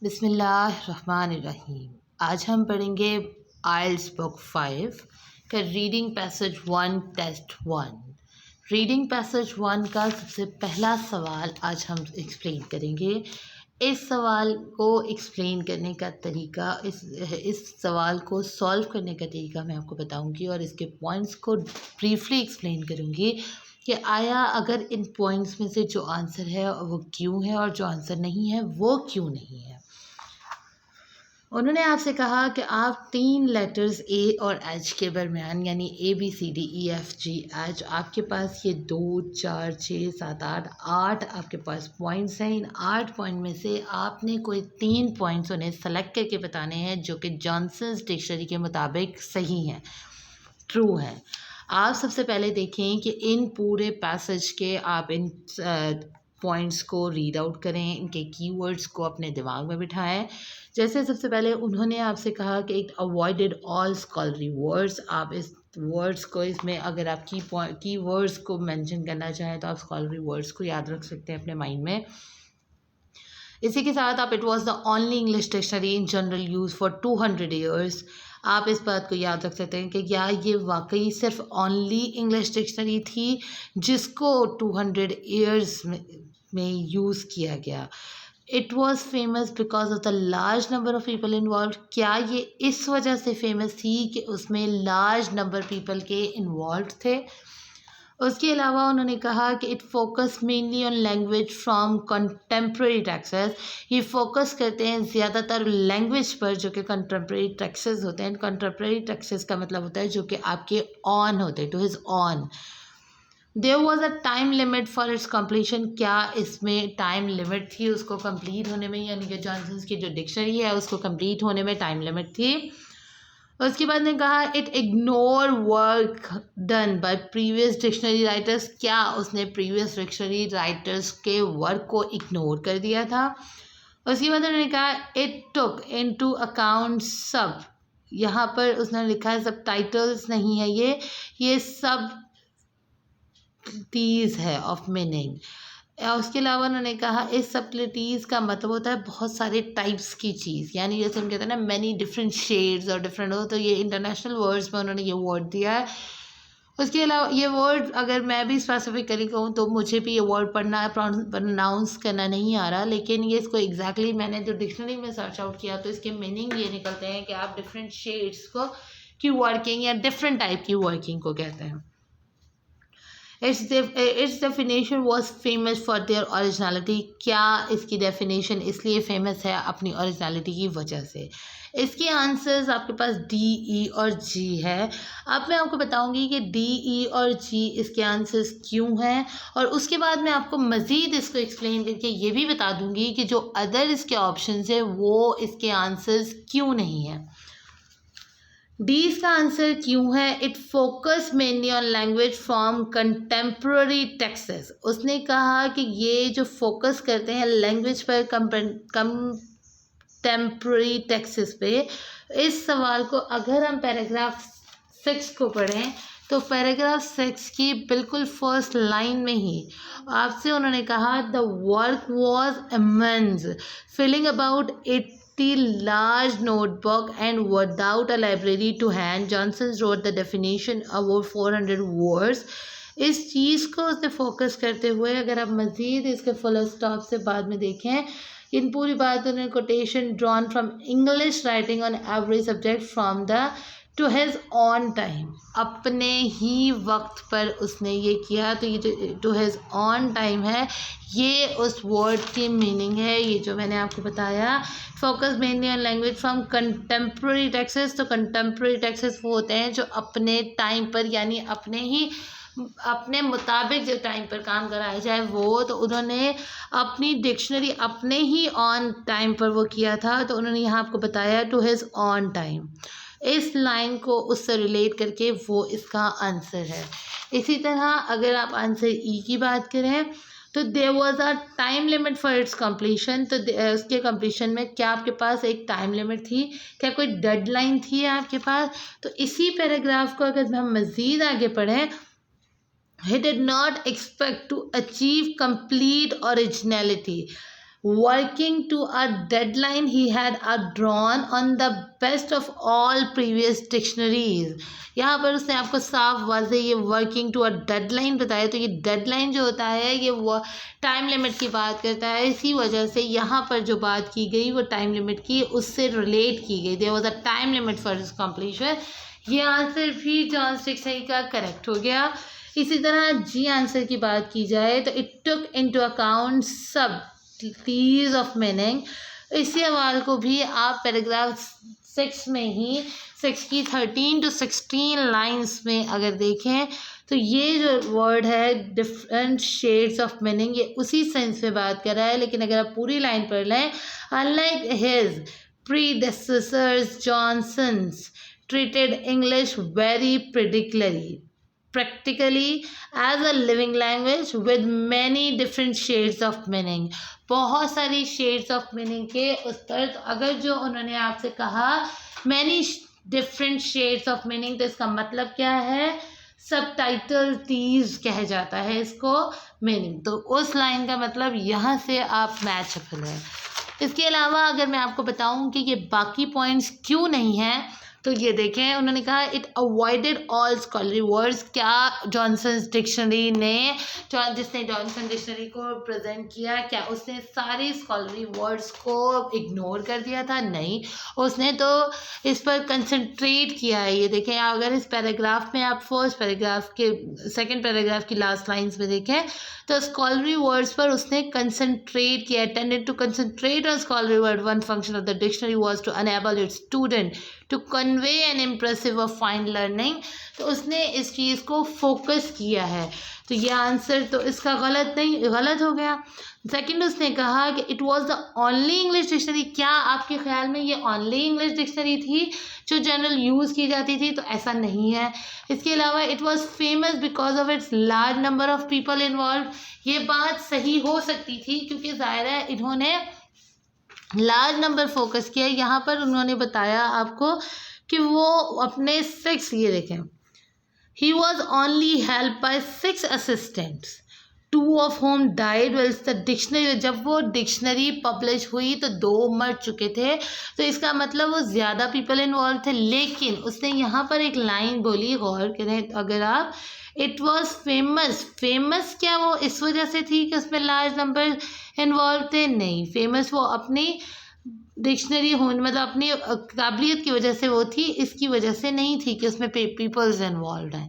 बिस्मिल्लाहिर्रहमानिर्रहीम। आज हम पढ़ेंगे आइल्स बुक 5 का reading passage 1 test 1। Reading passage 1 का सबसे पहला सवाल आज हम एक्सप्लेन करेंगे। इस सवाल को एक्सप्लेन करने का तरीका, इस सवाल को सॉल्व करने का तरीका मैं आपको बताऊंगी और इसके पॉइंट्स को ब्रीफली एक्सप्लेन करूंगी कि आया अगर इन पॉइंट्स में से जो आंसर है वो क्यों है और जो आंसर नहीं है वो क्यों नहीं है। उन्होंने आपसे कहा कि आप 3 लेटर्स ए और एच के दरमियान यानी ABCDEFGH आपके पास ये 2 4 6 7 8 आपके पास पॉइंट्स हैं। इन 8 पॉइंट में से आपने कोई 3 पॉइंट्स उन्हें सेलेक्ट करके बताने हैं जो कि जॉनसन्स डिक्शनरी के मुताबिक सही हैं, ट्रू हैं। आप सबसे पहले देखें कि इन पूरे पैसेज के आप इन पॉइंट्स को रीड आउट करें, इनके कीवर्ड्स को अपने दिमाग में बिठाएं। जैसे सबसे पहले उन्होंने आपसे कहा कि it avoided all scholarly words. आप इस वर्ड्स को, इसमें अगर आप की वर्ड्स को मेंशन करना चाहें तो आप स्कॉलरी वर्ड्स को याद रख सकते हैं अपने माइंड में। इसी के साथ आप it was the only English dictionary in general use for 200 years. आप इस बात को याद रख सकते हैं कि क्या ये वाकई सिर्फ ओनली इंग्लिश डिक्शनरी थी जिसको 200 ईयर्स में यूज़ किया गया। It was famous because of the large number of people involve. क्या ये इस वजह से फेमस थी कि उसमें लार्ज नंबर पीपल के इन्वॉल्व थे। उसके अलावा उन्होंने कहा कि it focus mainly on language from contemporary Texas. ये फोकस करते हैं ज़्यादातर लैंग्वेज पर जो कि कंटेम्प्रेरी टेक्सेस होते हैं। कंटेम्प्रेरी टेक्सेस का मतलब होता है जो कि आपके ऑन होते हैं, to his own. There was a time limit for its completion. क्या इसमें टाइम लिमिट थी उसको कंप्लीट होने में, यानी कि जॉनसन्स की जो डिक्शनरी है उसको कंप्लीट होने में टाइम लिमिट थी। उसके बाद ने कहा it ignore work done by previous dictionary writers. क्या उसने प्रीवियस डिक्शनरी राइटर्स के वर्क को इग्नोर कर दिया था। उसके बाद उन्होंने कहा इट टुक इनटू अकाउंट सब। यहाँ पर उसने लिखा है सब टाइटल्स नहीं है, ये सब टीज है ऑफ मीनिंग। उसके अलावा उन्होंने कहा इस सब्टलिटीज़ का मतलब होता है बहुत सारे टाइप्स की चीज़, यानी जैसे हम कहते हैं ना मैनी डिफरेंट शेड्स और डिफरेंट हो, तो ये इंटरनेशनल वर्ड्स में उन्होंने ये वर्ड दिया है। उसके अलावा ये वर्ड अगर मैं भी स्पेसिफिकली कहूँ तो मुझे भी ये वर्ड पढ़ना प्रोनाउंस करना नहीं आ रहा, लेकिन ये इसको एग्जैक्टली मैंने जो डिक्शनरी में सर्च आउट किया तो इसके मीनिंग ये निकलते हैं कि आप डिफरेंट शेड्स को की वर्किंग या डिफरेंट टाइप की वर्किंग को कहते हैं। It's definition was famous for their originality. क्या इसकी डेफिनेशन इसलिए फेमस है अपनी ओरिजिनलिटी की वजह से। इसके आंसर्स आपके पास D, E और G है। अब मैं आपको बताऊंगी कि D, E और G इसके आंसर्स क्यों हैं और उसके बाद मैं आपको मज़ीद इसको एक्सप्लेन करके ये भी बता दूंगी कि जो अदर इसके ऑप्शंस है वो इसके आंसर्स क्यों नहीं है। डी इसका आंसर क्यों है। It focus mainly on language from contemporary Texas. उसने कहा कि ये जो फोकस करते हैं लैंग्वेज पर कंटेम्प्रेरी टेक्सेस पे। इस सवाल को अगर हम पैराग्राफ 6 को पढ़ें तो पैराग्राफ 6 की बिल्कुल फर्स्ट लाइन में ही आपसे उन्होंने कहा the work was immense filling about 80 large notebook and without a library to hand. Johnson wrote the definition about 400 words. इस चीज़ को उसने फोकस करते हुए अगर आप मज़ीद इसके फुल स्टॉप से बाद में देखें, इन पूरी बात उन्होंने quotation drawn from English writing on every subject from the two his on time. अपने ही वक्त पर उसने ये किया, तो ये जो टू हिज ऑन टाइम है ये उस वर्ड की मीनिंग है। ये जो मैंने आपको बताया focus mainly on language from contemporary Texas. तो कंटेम्प्रेरी टेक्सेस वो होते हैं जो अपने टाइम पर यानी अपने मुताबिक जो टाइम पर काम कराया जाए वो। तो उन्होंने अपनी डिक्शनरी अपने ही ऑन टाइम पर वो किया था, तो उन्होंने यहाँ आपको बताया टू हिज ऑन टाइम। इस लाइन को उससे रिलेट करके वो इसका आंसर है। इसी तरह अगर आप आंसर ई की बात करें तो there was a time limit for its completion. तो उसके कंप्लीशन में क्या आपके पास एक टाइम लिमिट थी, क्या कोई डेडलाइन थी आपके पास। तो इसी पैराग्राफ को अगर हम मज़ीद आगे पढ़ें, he did not expect to achieve complete originality। working to a deadline he had drawn on the best of all previous dictionaries। यहाँ पर उसने आपको साफ वाज़े ये वर्किंग टू अ डेडलाइन बताया। तो ये डेडलाइन जो होता है ये वो टाइम लिमिट की बात करता है। इसी वजह से यहाँ पर जो बात की गई वो टाइम लिमिट की उससे रिलेट की गई। There was a time limit for this completion. ये आंसर भी जॉन डिक्शनरी का करेक्ट हो गया। इसी तरह जी आंसर की बात की जाए तो इट टुक इनटू अकाउंट सब टीज ऑफ मीनिंग। इसी सवाल को भी आप पैराग्राफ 6 में ही 6 की 13 to 16 लाइन्स में अगर देखें तो ये जो वर्ड है डिफरेंट शेड्स ऑफ मीनिंग ये उसी सेंस में बात कर रहा है। लेकिन अगर आप पूरी लाइन पढ़ लें, unlike his predecessors Johnson's treated English very practically as a living language with many different shades of meaning। बहुत सारी shades of meaning के उस पर तो अगर जो उन्होंने आपसे कहा many different shades of meaning तो इसका मतलब क्या है, सब टाइटल टीज कह जाता है इसको मीनिंग। तो उस लाइन का मतलब यहाँ से आप मैचेबल है। इसके अलावा अगर मैं आपको बताऊं कि ये बाकी पॉइंट्स क्यों नहीं हैं तो ये देखें, उन्होंने कहा it avoided all scholarly words. क्या जॉनसन्स डिक्शनरी ने जिसने जॉनसन डिक्शनरी को प्रेजेंट किया क्या उसने सारे स्कॉलरी वर्ड्स को इग्नोर कर दिया था? नहीं, उसने तो इस पर कंसंट्रेट किया है। ये देखें, अगर इस पैराग्राफ में आप फर्स्ट पैराग्राफ के सेकंड पैराग्राफ की लास्ट लाइंस में देखें तो स्कॉलरी वर्ड्स पर उसने कंसंट्रेट किया। Tended to concentrate on scholarly word. One function of the dictionary was to enable its student to convey an impressive और फाइन लर्निंग। तो उसने इस चीज़ को फोकस किया है। तो ये आंसर तो इसका गलत हो गया। सेकंड, उसने कहा कि it was the only English dictionary. क्या आपके ख्याल में ये ओनली इंग्लिश डिक्शनरी थी जो जनरल यूज़ की जाती थी? तो ऐसा नहीं है। इसके अलावा it was famous because of its large number of people involve. ये बात सही हो सकती थी क्योंकि ज़ाहिर है इन्होंने लार्ज नंबर फोकस किया। यहाँ पर उन्होंने बताया आपको कि वो अपने 6, ये देखें, he was only help by 6 assistants 2 of whom died whilst the dictionary। जब वो डिक्शनरी पब्लिश हुई तो 2 मर चुके थे। तो इसका मतलब वो ज़्यादा पीपल इन्वॉल्व थे। लेकिन उसने यहाँ पर एक लाइन बोली, गौर करें अगर आप, इट वॉज फेमस क्या वो इस वजह से थी कि उसमें लार्ज नंबर इन्वॉल्व थे? नहीं, फेमस वो अपनी डिक्शनरी होने मतलब अपनी काबिलियत की वजह से वो थी, इसकी वजह से नहीं थी कि उसमें पीपल्स इन्वॉल्व हैं।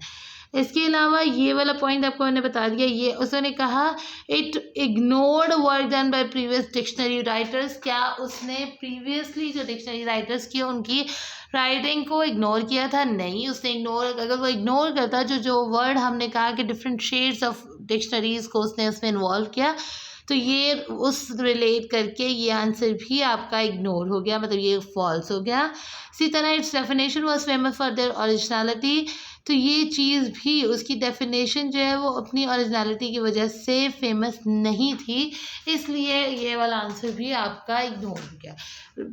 इसके अलावा ये वाला पॉइंट आपको मैंने बता दिया। ये उसने कहा it ignored work done by previous dictionary writers. क्या उसने प्रीवियसली जो डिक्शनरी राइटर्स किए उनकी राइटिंग को इग्नोर किया था? नहीं, उसने अगर वो इग्नोर करता जो वर्ड हमने कहा कि डिफरेंट शेड्स ऑफ डिक्शनरीज को उसने उसमें इन्वॉल्व किया तो ये उस रिलेट करके ये आंसर भी आपका इग्नोर हो गया, मतलब ये फॉल्स हो गया। इसी तरह it's definition was famous for their originality. तो ये चीज़ भी उसकी डेफिनेशन जो है वो अपनी ओरिजिनलिटी की वजह से फेमस नहीं थी, इसलिए ये वाला आंसर भी आपका इग्नोर हो गया।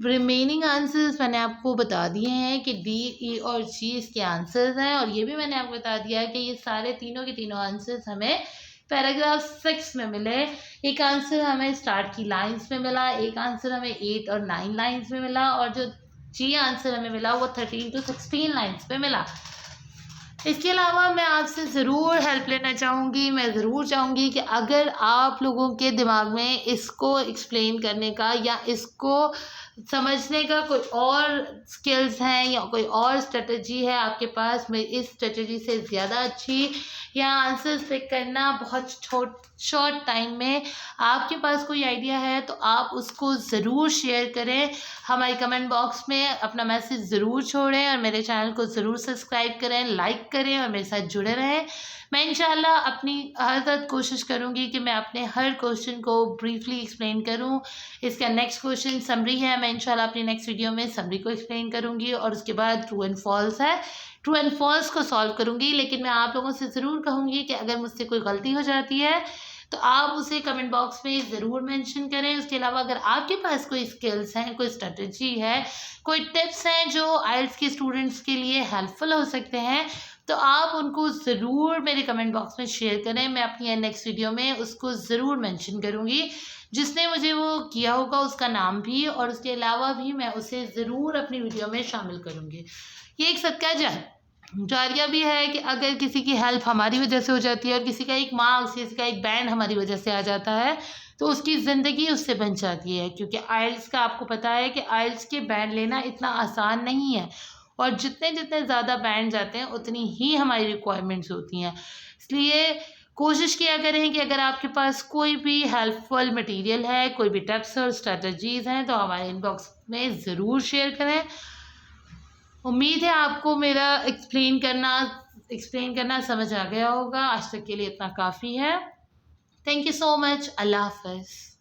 रिमेनिंग आंसर्स मैंने आपको बता दिए हैं कि डी, ई और जी इसके आंसर्स हैं। और ये भी मैंने आपको बता दिया है कि ये सारे तीनों के तीनों आंसर्स हमें पैराग्राफ 6 में मिले। एक आंसर हमें स्टार्ट की लाइंस में मिला, एक आंसर हमें 8 और 9 लाइंस में मिला, और जो जी आंसर हमें मिला वो 13 to 16 लाइंस पे मिला। इसके अलावा मैं आपसे ज़रूर हेल्प लेना चाहूँगी। मैं ज़रूर चाहूँगी कि अगर आप लोगों के दिमाग में इसको एक्सप्लेन करने का या इसको समझने का कोई और स्किल्स हैं या कोई और स्ट्रेटजी है आपके पास, मैं इस स्ट्रेटजी से ज़्यादा अच्छी या आंसर्स पिक करना बहुत शॉर्ट टाइम में आपके पास कोई आइडिया है तो आप उसको ज़रूर शेयर करें। हमारे कमेंट बॉक्स में अपना मैसेज ज़रूर छोड़ें और मेरे चैनल को ज़रूर सब्सक्राइब करें, लाइक करें और मेरे साथ जुड़े रहें। मैं इंशाल्लाह अपनी हर तक कोशिश करूँगी कि मैं अपने हर क्वेश्चन को ब्रीफली एक्सप्लेन करूँ। इसका नेक्स्ट क्वेश्चन समरी है, मैं इंशाल्लाह अपनी नेक्स्ट वीडियो में समरी को एक्सप्लेन करूँगी और उसके बाद ट्रू एंड फॉल्स है, ट्रू एंड फॉल्स को सॉल्व करूँगी। लेकिन मैं आप लोगों से ज़रूर कहूँगी कि अगर मुझसे कोई गलती हो जाती है तो आप उसे कमेंट बॉक्स में ज़रूर मेंशन करें। उसके अलावा अगर आपके पास कोई स्किल्स हैं, कोई स्ट्रेटजी है, कोई टिप्स हैं जो आइल्स के स्टूडेंट्स के लिए हेल्पफुल हो सकते हैं तो आप उनको ज़रूर मेरे कमेंट बॉक्स में शेयर करें। मैं अपनी नेक्स्ट वीडियो में उसको ज़रूर मेंशन करूँगी जिसने मुझे वो किया होगा उसका नाम भी और उसके अलावा भी मैं उसे ज़रूर अपनी वीडियो में शामिल करूँगी। ये एक सदका जारिया भी है कि अगर किसी की हेल्प हमारी वजह से हो जाती है और किसी का एक मार्क्स, किसी का एक बैंड हमारी वजह से आ जाता है तो उसकी ज़िंदगी उससे बन जाती है। क्योंकि आइल्स का आपको पता है कि आइल्स के बैंड लेना इतना आसान नहीं है और जितने जितने ज़्यादा बैंड जाते हैं उतनी ही हमारी रिक्वायरमेंट्स होती हैं। इसलिए कोशिश किया करें कि अगर आपके पास कोई भी हेल्पफुल मटेरियल है, कोई भी टिप्स और स्ट्रेटजीज़ हैं तो हमारे इनबॉक्स में ज़रूर शेयर करें। उम्मीद है आपको मेरा एक्सप्लेन करना समझ आ गया होगा। आज तक के लिए इतना काफ़ी है। Thank you so much. अल्लाह हाफ़िज़।